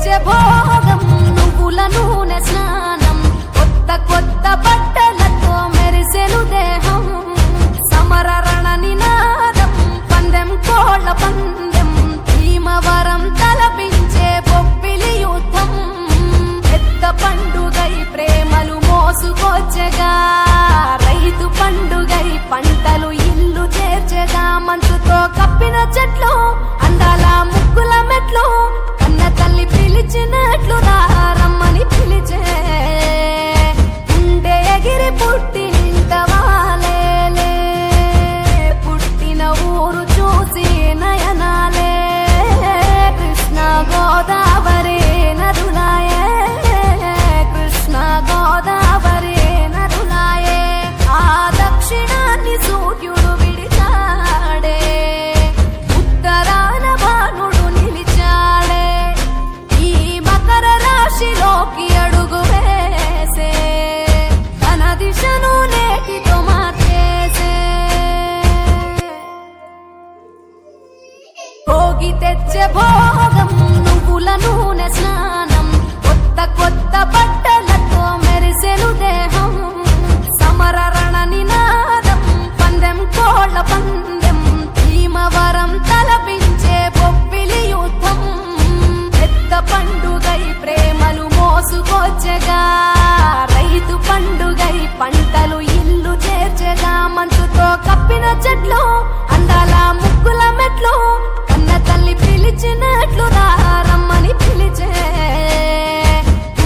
తెచ్చే భోగం నువ్వుల నూనె స్నానం కొత్త కొత్త బట్టలతో మెరిసెను దేహం సమర రణ నినాదం పందెం కోళ్ళ పందెం భీమవరం తలపించే బొబ్బిలి యుద్ధం పెద్ద పండుగై ప్రేమలు మోసుకొచ్చగా రైతు పండుగై పంటలు ఇల్లు చేర్చగా మంచుతో కప్పిన చెట్లు అందాల ముగ్గుల మెట్లు కన్న తల్లి పిలిచినట్లు రమ్మని పిలిచే ఉండే ఎగిరి పుట్టినింత వాలేలే పుట్టిన ఊరు చూసి నయనాలే కృష్ణ గోదావరి నదులాయే కృష్ణ గోదావరి నదులాయే ఆ దక్షిణాన్ని సూర్యుడు విడిచాడే ఉత్తరాన భానుడు నిలిచాడే ఈ మకర రాశిలోకి అడుగు వేసే తన దిశను నేటితో మార్చేసే భోగి తెచ్చే భోగం నువ్వుల నూనె స్నానం కొత్త కొత్త బట్టలతో మెరిసెను దేహం సమర రణ నినాదం పందెం కోళ్ళ పందెం భీమవరం తలపించే బొబ్బిలి యుద్ధం పెద్ద పండుగై ప్రేమలు మోసుకొచ్చగా రైతు పండుగై పంటలు ఇల్లు చేర్చగా మంచుతో కప్పిన చెట్లు అందాల ముగ్గుల మెట్లు కన్న తల్లి పిలిచినట్లు రమ్మని పిలిచే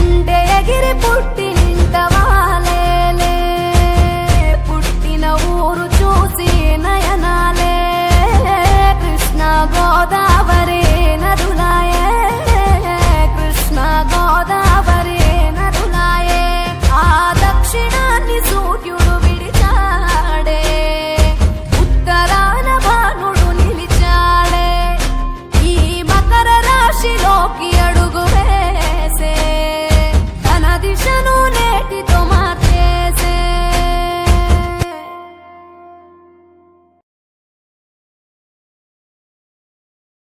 ఉండే ఎగిరి పుట్టినింత వాలేలే పుట్టిన ఊరు చూసి నయనాలే కృష్ణ గోదావరి నదులాయే కృష్ణ గోదావరి నదులాయే ఆ దక్షిణాన్ని సూర్యుడు